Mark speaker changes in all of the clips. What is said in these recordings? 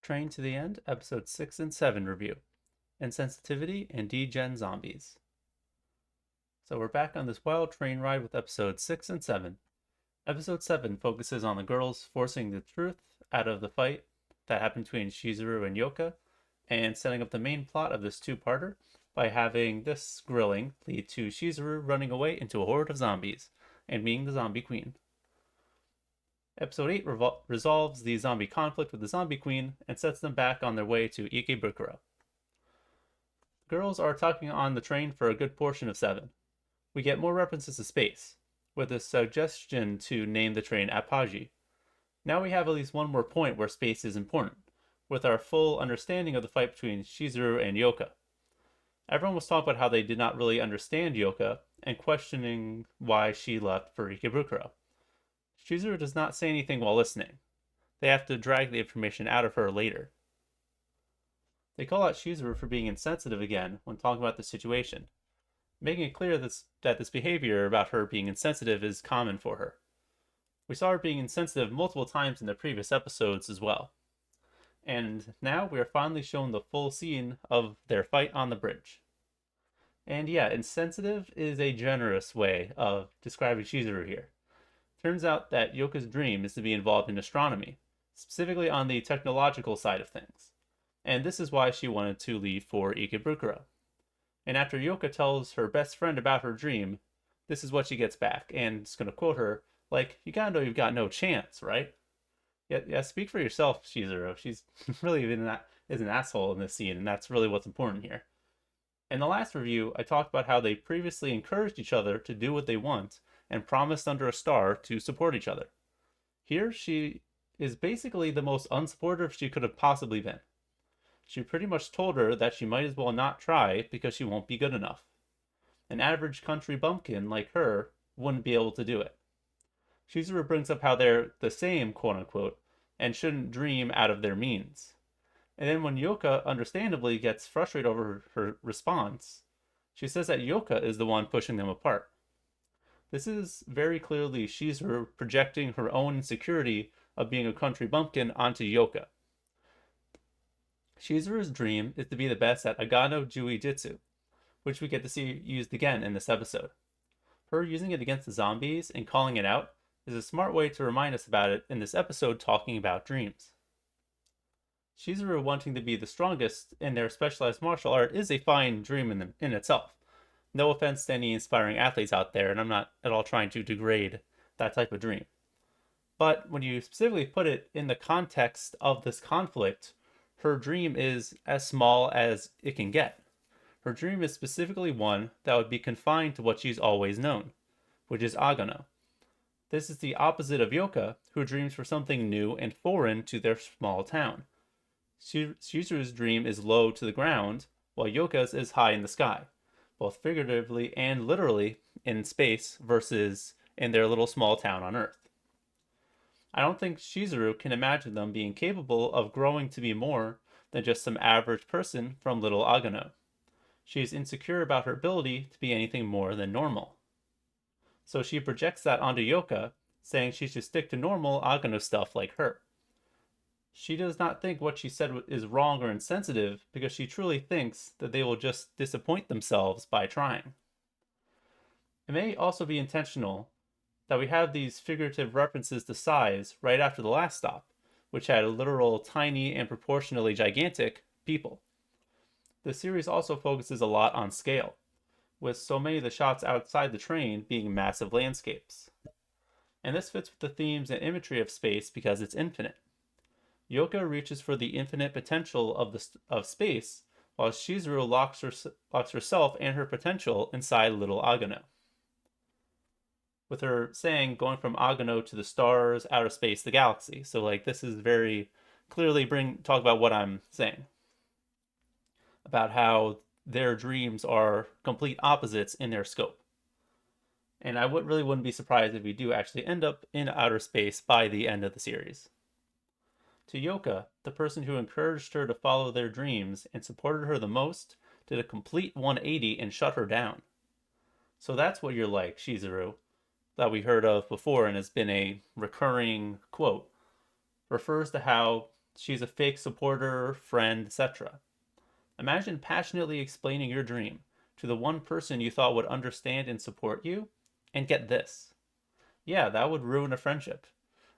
Speaker 1: Train to the End, Episode 6 and 7 review Insensitivity and Degen Zombies. So we're back on this wild train ride with Episodes 6 and 7. Episode 7 focuses on the girls forcing the truth out of the fight that happened between Shizuru and Yoka, and setting up the main plot of this two-parter by having this grilling lead to Shizuru running away into a horde of zombies and being the zombie queen. Episode 8 resolves the zombie conflict with the zombie queen and sets them back on their way to Ikebukuro. The girls are talking on the train for a good portion of 7. We get more references to space, with a suggestion to name the train Apogee. Now we have at least one more point where space is important, with our full understanding of the fight between Shizuru and Yoka. Everyone was talking about how they did not really understand Yoka and questioning why she left for Ikebukuro. Shizuru does not say anything while listening. They have to drag the information out of her later. They call out Shizuru for being insensitive again when talking about the situation, making it clear that this behavior about her being insensitive is common for her. We saw her being insensitive multiple times in the previous episodes as well. And now we are finally shown the full scene of their fight on the bridge. And yeah, insensitive is a generous way of describing Shizuru here. Turns out that Yoka's dream is to be involved in astronomy, specifically on the technological side of things. And this is why she wanted to leave for Ikebukuro. And after Yoka tells her best friend about her dream, this is what she gets back. And it's going to quote her, like, "You gotta know you've got no chance, right?" Yeah, speak for yourself, Shizuru. She's really is an asshole in this scene, and that's really what's important here. In the last review, I talked about how they previously encouraged each other to do what they want and promised under a star to support each other. Here, she is basically the most unsupportive she could have possibly been. She pretty much told her that she might as well not try because she won't be good enough. An average country bumpkin like her wouldn't be able to do it. Shizuru brings up how they're the same, quote-unquote, and shouldn't dream out of their means. And then when Yoka understandably gets frustrated over her response, she says that Yoka is the one pushing them apart. This is very clearly Shizuru projecting her own insecurity of being a country bumpkin onto Yoka. Shizuru's dream is to be the best at Agano Jiu-Jitsu, which we get to see used again in this episode. Her using it against the zombies and calling it out is a smart way to remind us about it in this episode talking about dreams. Shizuru wanting to be the strongest in their specialized martial art is a fine dream in itself. No offense to any inspiring athletes out there, and I'm not at all trying to degrade that type of dream. But when you specifically put it in the context of this conflict, her dream is as small as it can get. Her dream is specifically one that would be confined to what she's always known, which is Agano. This is the opposite of Yoka, who dreams for something new and foreign to their small town. Shizuru's dream is low to the ground, while Yoka's is high in the sky, both figuratively and literally in space versus in their little small town on Earth. I don't think Shizuru can imagine them being capable of growing to be more than just some average person from Little Agano. She is insecure about her ability to be anything more than normal. So she projects that onto Yoka, saying she should stick to normal Agano stuff like her. She does not think what she said is wrong or insensitive because she truly thinks that they will just disappoint themselves by trying. It may also be intentional that we have these figurative references to size right after the last stop, which had literal tiny and proportionally gigantic people. The series also focuses a lot on scale, with so many of the shots outside the train being massive landscapes. And this fits with the themes and imagery of space because it's infinite. Yoka reaches for the infinite potential of space, while Shizuru locks herself and her potential inside Little Agano. With her saying going from Agano to the stars, outer space, the galaxy. So this is very clearly talk about what I'm saying. About how their dreams are complete opposites in their scope. And I wouldn't be surprised if we do actually end up in outer space by the end of the series. To Yoka, the person who encouraged her to follow their dreams and supported her the most did a complete 180 and shut her down. So that's what you're like, Shizuru, that we heard of before and has been a recurring quote, refers to how she's a fake supporter, friend, etc. Imagine passionately explaining your dream to the one person you thought would understand and support you, and get this. Yeah, that would ruin a friendship.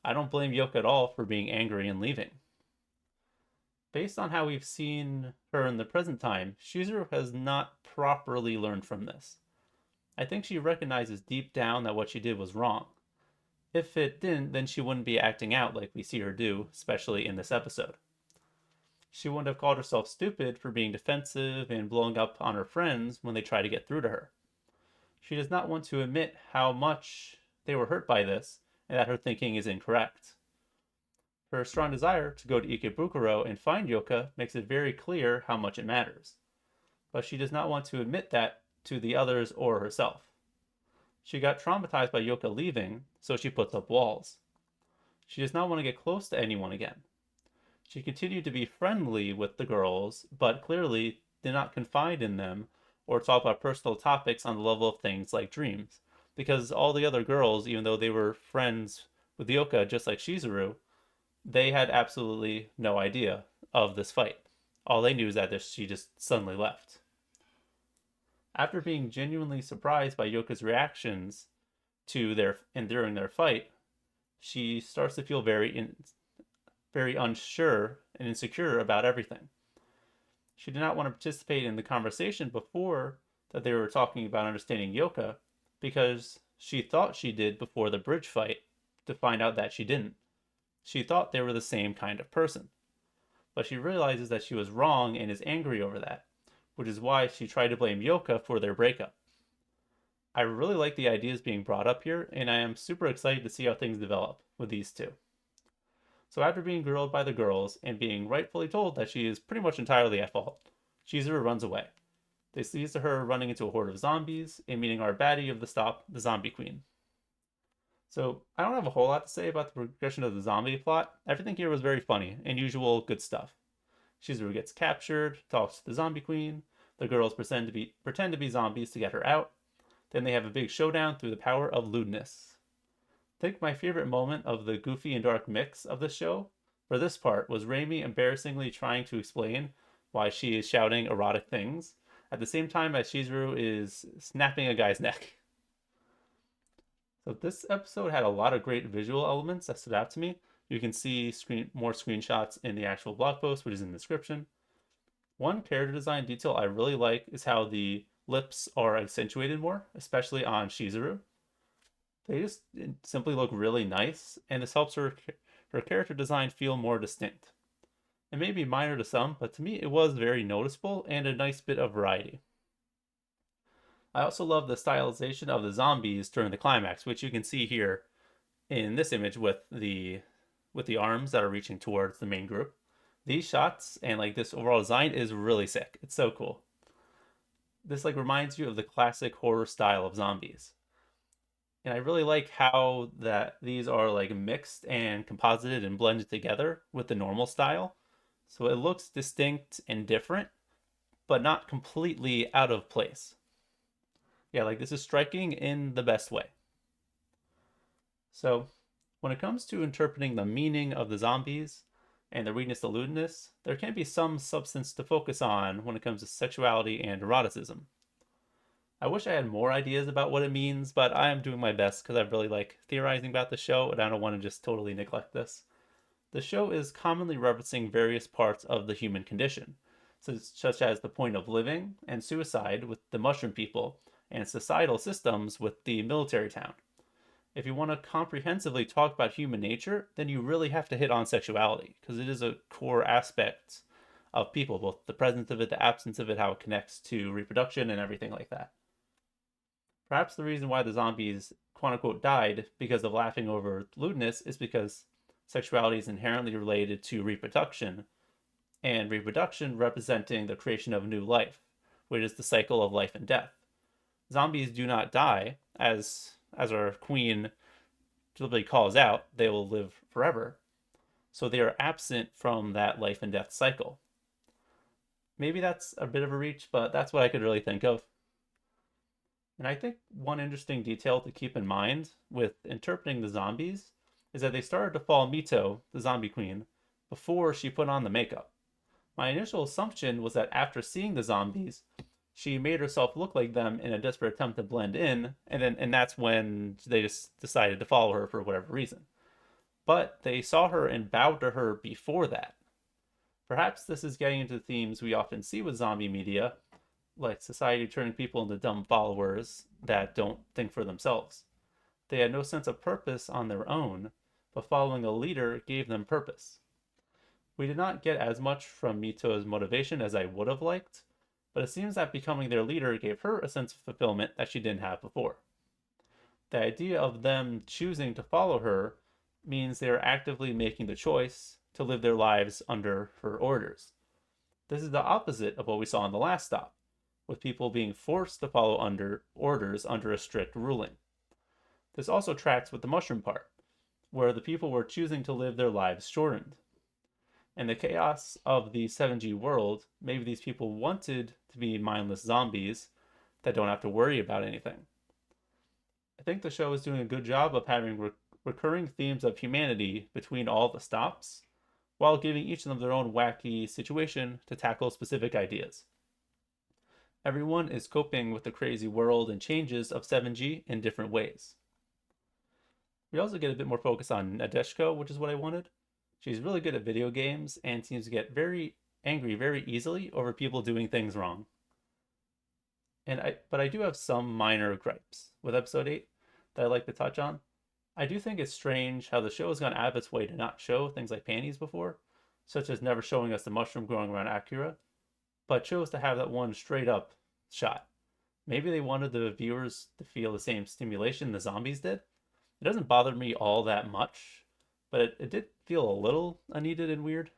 Speaker 1: I don't blame Yoko at all for being angry and leaving. Based on how we've seen her in the present time, Shizuru has not properly learned from this. I think she recognizes deep down that what she did was wrong. If it didn't, then she wouldn't be acting out like we see her do, especially in this episode. She wouldn't have called herself stupid for being defensive and blowing up on her friends when they try to get through to her. She does not want to admit how much they were hurt by this and that her thinking is incorrect. Her strong desire to go to Ikebukuro and find Yoka makes it very clear how much it matters. But she does not want to admit that to the others or herself. She got traumatized by Yoka leaving, so she puts up walls. She does not want to get close to anyone again. She continued to be friendly with the girls, but clearly did not confide in them or talk about personal topics on the level of things like dreams. Because all the other girls, even though they were friends with Yoka just like Shizuru, they had absolutely no idea of this fight. All they knew is that she just suddenly left. After being genuinely surprised by Yoka's reactions to their and during their fight, she starts to feel very unsure and insecure about everything. She did not want to participate in the conversation before that they were talking about understanding Yoka because she thought she did before the bridge fight to find out that she didn't. She thought they were the same kind of person. But she realizes that she was wrong and is angry over that, which is why she tried to blame Yoka for their breakup. I really like the ideas being brought up here, and I am super excited to see how things develop with these two. So after being grilled by the girls and being rightfully told that she is pretty much entirely at fault, Chizuru runs away. This leads to her running into a horde of zombies and meeting our baddie of the stop, the Zombie Queen. So I don't have a whole lot to say about the progression of the zombie plot. Everything here was very funny and usual good stuff. Shizuru gets captured, talks to the Zombie Queen. The girls pretend to be zombies to get her out. Then they have a big showdown through the power of lewdness. I think my favorite moment of the goofy and dark mix of the show for this part was Raimi embarrassingly trying to explain why she is shouting erotic things at the same time as Shizuru is snapping a guy's neck. So this episode had a lot of great visual elements that stood out to me. You can see more screenshots in the actual blog post, which is in the description. One character design detail I really like is how the lips are accentuated more, especially on Shizuru. They just simply look really nice, and this helps her character design feel more distinct. It may be minor to some, but to me it was very noticeable and a nice bit of variety. I also love the stylization of the zombies during the climax, which you can see here in this image with the arms that are reaching towards the main group. These shots and like this overall design is really sick. It's so cool. This like reminds you of the classic horror style of zombies. And I really like how that these are like mixed and composited and blended together with the normal style. So it looks distinct and different, but not completely out of place. Yeah, like this is striking in the best way. So when it comes to interpreting the meaning of the zombies and their weakness to lewdness, there can be some substance to focus on when it comes to sexuality and eroticism. I wish I had more ideas about what it means, but I am doing my best because I really like theorizing about the show and I don't want to just totally neglect this. The show is commonly referencing various parts of the human condition, such as the point of living and suicide with the mushroom people, and societal systems with the military town. If you want to comprehensively talk about human nature, then you really have to hit on sexuality, because it is a core aspect of people, both the presence of it, the absence of it, how it connects to reproduction and everything like that. Perhaps the reason why the zombies quote unquote died because of laughing over lewdness is because sexuality is inherently related to reproduction, and reproduction representing the creation of new life, which is the cycle of life and death. Zombies do not die, as our queen deliberately calls out, they will live forever. So they are absent from that life and death cycle. Maybe that's a bit of a reach, but that's what I could really think of. And I think one interesting detail to keep in mind with interpreting the zombies is that they started to follow Mito, the zombie queen, before she put on the makeup. My initial assumption was that after seeing the zombies, she made herself look like them in a desperate attempt to blend in, and that's when they just decided to follow her for whatever reason. But they saw her and bowed to her before that. Perhaps this is getting into themes we often see with zombie media, like society turning people into dumb followers that don't think for themselves. They had no sense of purpose on their own, but following a leader gave them purpose. We did not get as much from Mito's motivation as I would have liked, but it seems that becoming their leader gave her a sense of fulfillment that she didn't have before. The idea of them choosing to follow her means they are actively making the choice to live their lives under her orders. This is the opposite of what we saw in the last stop, with people being forced to follow under orders under a strict ruling. This also tracks with the mushroom part, where the people were choosing to live their lives shortened. In the chaos of the 7G world, maybe these people wanted to be mindless zombies that don't have to worry about anything. I think the show is doing a good job of having recurring themes of humanity between all the stops, while giving each of them their own wacky situation to tackle specific ideas. Everyone is coping with the crazy world and changes of 7G in different ways. We also get a bit more focus on Nadeshko, which is what I wanted. She's really good at video games and seems to get very angry very easily over people doing things wrong. But I do have some minor gripes with episode 8 that I'd like to touch on. I do think it's strange how the show has gone out of its way to not show things like panties before, such as never showing us the mushroom growing around Akira, but chose to have that one straight up shot. Maybe they wanted the viewers to feel the same stimulation the zombies did. It doesn't bother me all that much, but it did feel a little unneeded and weird.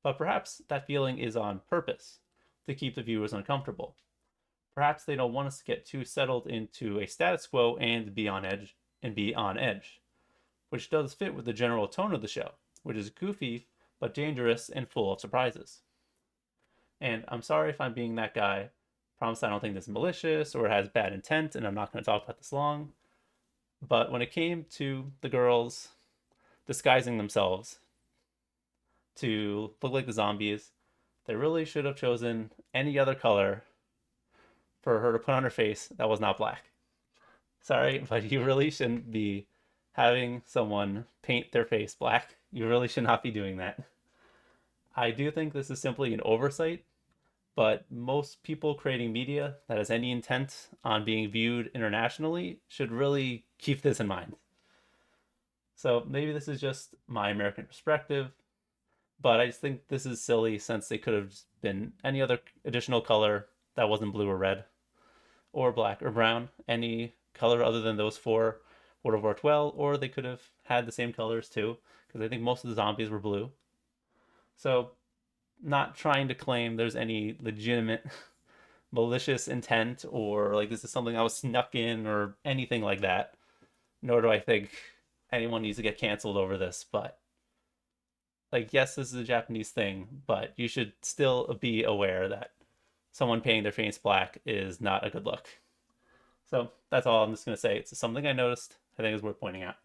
Speaker 1: But perhaps that feeling is on purpose, to keep the viewers uncomfortable. Perhaps they don't want us to get too settled into a status quo and be on edge, which does fit with the general tone of the show, which is goofy but dangerous and full of surprises. And I'm sorry if I'm being that guy. Promise I don't think this is malicious or has bad intent, and I'm not going to talk about this long. But when it came to the girls disguising themselves to look like the zombies, they really should have chosen any other color for her to put on her face that was not black. Sorry, but you really shouldn't be having someone paint their face black. You really should not be doing that. I do think this is simply an oversight, but most people creating media that has any intent on being viewed internationally should really keep this in mind. So maybe this is just my American perspective, but I just think this is silly since they could have been any other additional color that wasn't blue or red or black or brown. Any color other than those four would have worked well, or they could have had the same colors too, because I think most of the zombies were blue. So, not trying to claim there's any legitimate malicious intent or like this is something I was snuck in or anything like that. Nor do I think anyone needs to get canceled over this, but like, yes, this is a Japanese thing, but you should still be aware that someone painting their face black is not a good look. So that's all I'm just going to say. It's something I noticed I think is worth pointing out.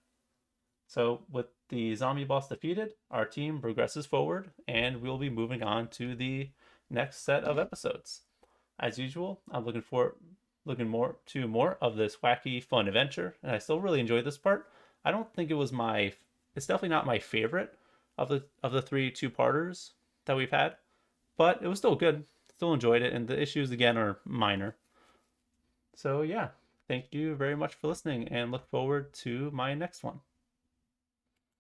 Speaker 1: So with the zombie boss defeated, our team progresses forward and we'll be moving on to the next set of episodes. As usual, I'm looking more of this wacky, fun adventure, and I still really enjoyed this part. I don't think it's definitely not my favorite of the three two-parters that we've had, but it was still good. Still enjoyed it, and the issues again are minor. So yeah, thank you very much for listening, and look forward to my next one.